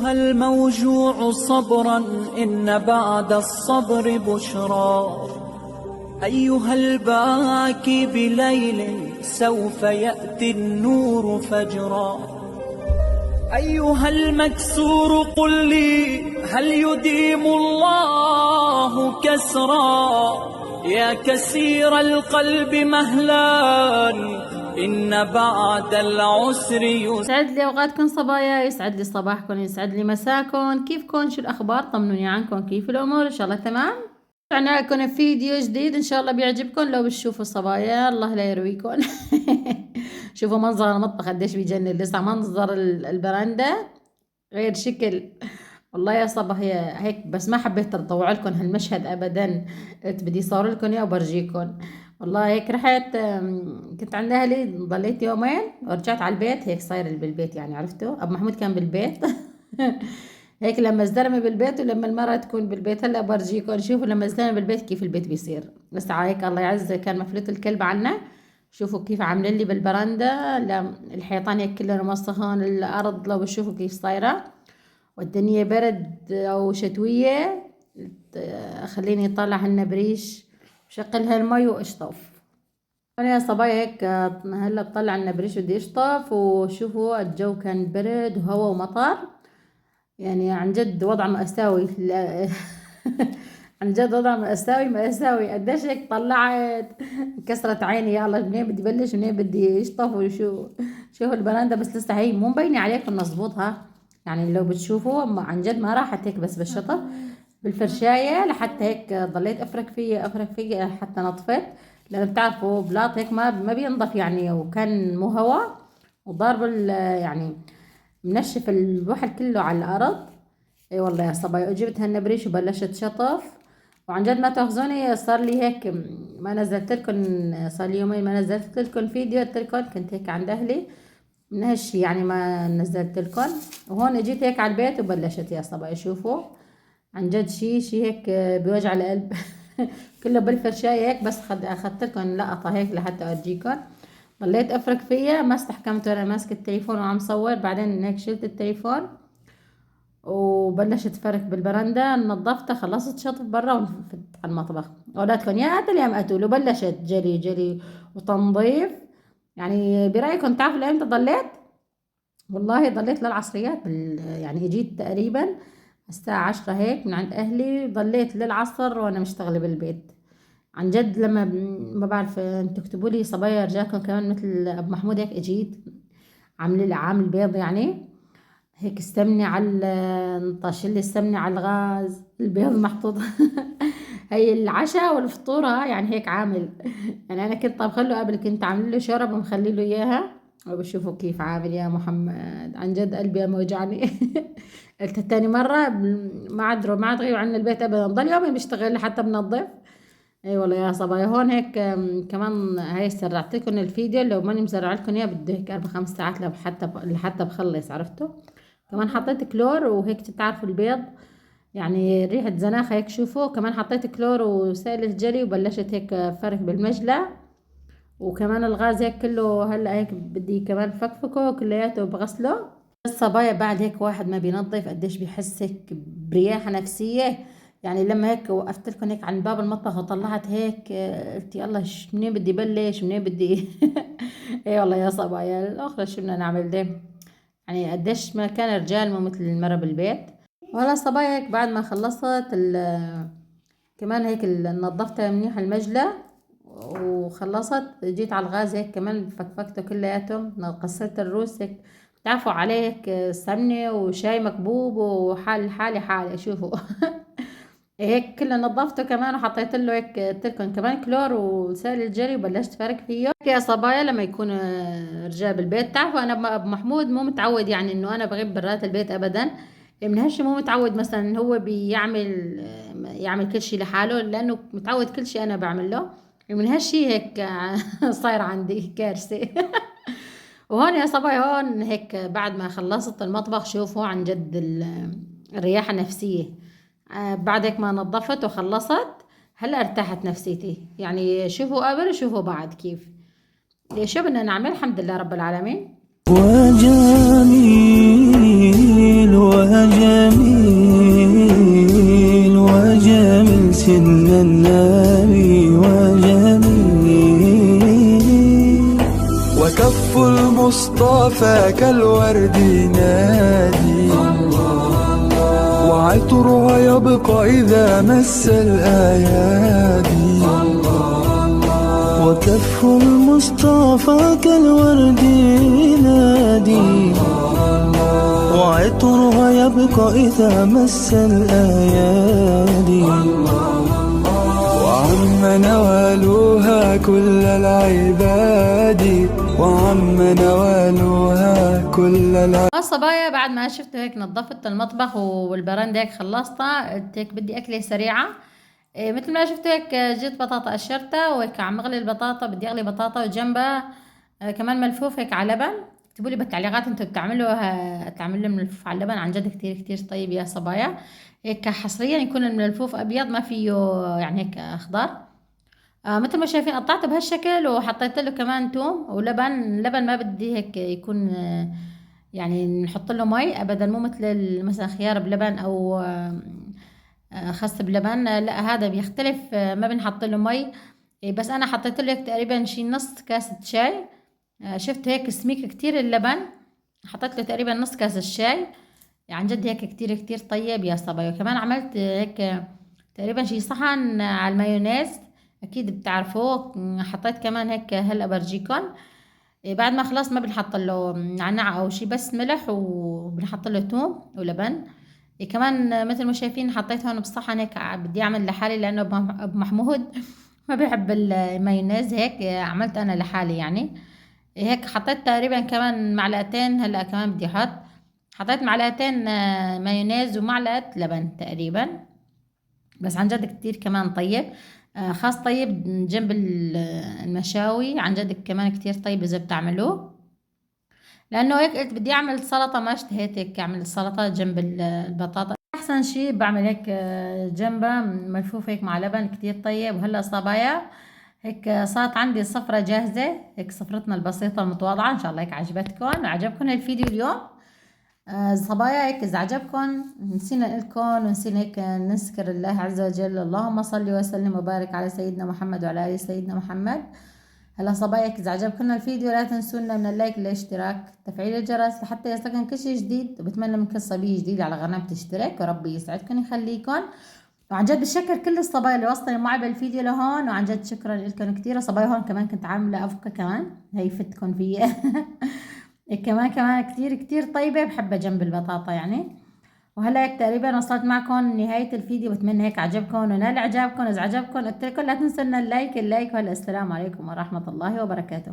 أيها الموجوع صبرا إن بعد الصبر بشرى، أيها الباكي بليل سوف يأتي النور فجرا، أيها المكسور قل لي هل يديم الله كسرا، يا كسير القلب مهلا إن بعد العسر يسرا. يسعد لي أوقاتكم صبايا، يسعد لي صباحكم، يسعد لي مساكم. كيفكم؟ شو الأخبار؟ طمنوني عنكم، كيف الأمور؟ إن شاء الله تمام. رجعنا لكم فيديو جديد إن شاء الله بيعجبكم. لو بتشوفوا صبايا الله لا يرويكم. شوفوا منظر المطبخ قديش بيجنن، لسه منظر البرندة غير شكل. والله يا صبا هي هيك، بس ما حبيت اطوع لكم هالمشهد ابدا، قلت بدي صور لكم اياه وبرجيكم. والله هيك رحت، كنت عند اهلي، ضليت يومين ورجعت على البيت. هيك صاير بالبيت يعني، عرفتوا ابو محمود كان بالبيت. هيك لما الزلمه بالبيت ولما المرأة تكون بالبيت. هلا برجيكم شوفوا لما الزلمه بالبيت كيف البيت بيصير. بس هيك الله يعز كان مفلوت الكلب عنا. شوفوا كيف عاملين لي بالبرندة، الحيطان هيك كلها موسخون، الارض لو بتشوفوا كيف صايره، والدنيا برد او شتوية. خليني اطلع هالنبريش شغل هالمي واشطف. انا يا صبايا هيك هلا بطلع النبريش بدي اشطف. وشوفوا الجو كان برد وهواء ومطر، يعني عن جد وضع مأساوي. عن جد وضع مأساوي. قديش هيك طلعت كسرت عيني. يلا منين بدي بلش، منين بدي اشطف، وشو شوفوا البرندة. بس لسه هي مو مبينة عليكم مظبوطها، يعني لو بتشوفوا عن جد ما راحت هيك، بس بالشطف بالفرشاية لحتى هيك ضليت افرك فيه حتى نطفت. لأنه بتعرفوا بلاط هيك ما بينضف يعني، وكان مو هوا وضارب يعني منشف الوحل كله على الأرض. اي والله يا صبايا، جبت هالنبريش وبلشت شطف. وعن جد ما تاخذوني، صار لي هيك ما نزلت لكم، صار لي يومين ما نزلت لكم فيديو. قلت لكم كنت هيك عند اهلي من هالشي يعني ما نزلت لكم. وهون جيت هيك على البيت وبلشت يا صبايا. شوفوا عن جد شي هيك بوجع القلب. كله بالفرشاية هيك، بس اخذت لكم لقطة هيك لحتى اورجيكم. ضليت افرك فيها، ما استحكمت وانا ماسكه التليفون وعم صور. بعدين هيك شلت التليفون وبلشت فرك بالبرندة، نظفتها، خلصت شطف برا ونفت على المطبخ. اولادكم يا قتل يا مقتول، وبلشت جري وتنظيف. يعني برايكم تعرفوا لامتى ضليت؟ والله ضليت للعصريات يعني اجيت تقريبا الساعة 10 هيك من عند اهلي، ضليت للعصر وانا مشتغلة بالبيت. عن جد لما ما بعرف انتوا اكتبوا لي صبايا رجاكم كمان مثل ابو محمود. هيك اجيت عامل بيض يعني، هيك السمنة نطش لي السمنة على الغاز، البيض محطوط. هي العشاء والفطور يعني هيك عامل. يعني انا كنت طبخ له قبل، كنت عامل له شرب ومخلي له اياها، وبشوفوا كيف عامل يا محمد. عن جد قلبي موجعني. قلت تاني مرة ما عاد غير عنا البيت ابدا، ضل يومي بيشتغل لحتى بنظف. اي والله يا صبايا. هون هيك كمان هاي سرعت لكم الفيديو، لو ماني مسرع لكم اياه بده هيك 4 5 ساعات لحتى بخلص، عرفتوا. كمان حطيت كلور وهيك تعرفوا البيض يعني ريحة زناخة هيك. شوفوا كمان حطيت كلور وسائل الجلي وبلشت هيك فرك بالمجلة. وكمان الغاز هيك كله هلا هيك بدي كمان فكفكه كلياته بغسله. الصبايا بعد هيك واحد ما بينظف قديش بيحس هيك برياحة نفسية. يعني لما هيك وقفت لكم هيك عن باب المطبخ وطلعت هيك، قلت يلا منين بدي بلش، منين بدي. اي والله يا صبايا، الاخرى شو بدنا نعمل ده يعني. قديش ما كان رجال مو مثل المرة بالبيت. وهلا صبايا هيك بعد ما خلصت كمان هيك نظفتها منيح المجلة وخلصت، جيت على الغاز هيك كمان فكفكته كلياتهم. غسلت الروس هيك تعرفوا عليه هيك سمنة وشاي مكبوب حالي شوفوا. هيك كله نظفته كمان وحطيت له هيك تركن كمان كلور وسائل الجري وبلشت فرك فيه. يا صبايا لما يكون رجال بالبيت، تعرفوا انا ابو محمود مو متعود يعني انه انا بغيب برات البيت ابدا. من هالشي مو متعود مثلا هو يعمل كل شيء لحاله، لانه متعود كل شيء انا بعمل له. من هالشي هيك صاير عندي كارثة. وهون يا صبايا هون هيك بعد ما خلصت المطبخ، شوفوا عن جد الرياحة النفسية. بعد هيك ما نظفت وخلصت هلا ارتاحت نفسيتي. يعني شوفوا قبل وشوفوا بعد كيف. شو بدنا نعمل؟ الحمد لله رب العالمين. وجميل وجميل وجميل سيدنا النبي وجميل. وكف المصطفى كالورد ينادي، وعطرها يبقى إذا مس الأيادي. وكف المصطفى كالورد ينادي، وعطرها يبقى إذا مس الأيادي. وعم نوالها كل العباد، وعم نوالها كل العباد. الصبايا بعد ما شفت هيك نظفت المطبخ والبرندة هيك خلصتها، قلت هيك بدي أكلة سريعة. مثل ما شفت هيك جيت بطاطا قشرتها وهيك عم اغلي البطاطا، بدي اغلي بطاطا وجنبها كمان ملفوف هيك على لبن. اكتبوا لي بالتعليقات انتم تعملوا ملفوف على اللبن، عن جد كتير كتير طيب يا صبايا. هيك حصريا يكون الملفوف ابيض ما فيه يعني هيك اخضر. مثل ما شايفين قطعته بهالشكل وحطيت له كمان توم ولبن. لبن ما بدي هيك يكون يعني نحط له مي ابدا، مو مثل مثلا خيار بلبن او خس بلبن، لا هذا بيختلف، ما بنحط له مي. بس انا حطيت له هيك تقريبا شي نص كاسة شاي. شفت هيك سميك كتير اللبن، حطيت له تقريبا نص كاسة الشاي. عن جد هيك كتير كتير طيب يا صبايا. وكمان عملت هيك تقريبا شي صحن على المايونيز، اكيد بتعرفوه. حطيت كمان هيك هلا برجيكم. بعد ما خلص ما بنحط له نعناع او شي، بس ملح وبنحط له توم ولبن. كمان مثل ما شايفين حطيت هون بصحن هيك بدي اعمل لحالي، لانه ابو محمود ما بيحب المايونيز، هيك عملت انا لحالي يعني. هيك حطيت تقريبا كمان معلقتين، هلا كمان بدي حطيت معلقتين مايونيز ومعلقة لبن تقريبا. بس عن جد كتير كمان طيب، خاص طيب جنب المشاوي. عن جد كمان كتير طيب اذا بتعملوه. لانه هيك قلت بدي اعمل سلطه، ما اشتهيت هيك اعمل سلطه جنب البطاطا. احسن شي بعمل هيك جنبها ملفوف هيك مع لبن كتير طيب. وهلا صبايا هيك صارت عندي صفرة جاهزة، هيك صفرتنا البسيطة المتواضعة. ان شاء الله هيك عجبتكم وعجبكم الفيديو اليوم. صبايا هيك اذا عجبكم نسينا لكم ونسينا هيك نذكر الله عز وجل. اللهم صل وسلم وبارك على سيدنا محمد وعلى ال سيدنا محمد. هلا صبايا اذا عجبكم الفيديو لا تنسونا من اللايك والاشتراك تفعيل الجرس لحتى يصلكم كل شيء جديد. وبتمنى من كل صبيه جديد على قناه تشترك، وربي يسعدكم يخليكم. وعن جد بشكر كل الصبايا اللي وصلوا معي بالفيديو لهون، وعن جد شكرا لكم كثير. صبايا هون كمان كنت عامله افكه كمان، هي فتكم فيها كمان كثير كثير طيبه، بحبها جنب البطاطا يعني. وهلا هيك تقريبا وصلت معكم نهاية الفيديو، بتمنى هيك عجبكم ونال اعجابكم. اذا عجبكم قلت لكم لا تنسوا اللايك. وهلا السلام عليكم ورحمة الله وبركاته.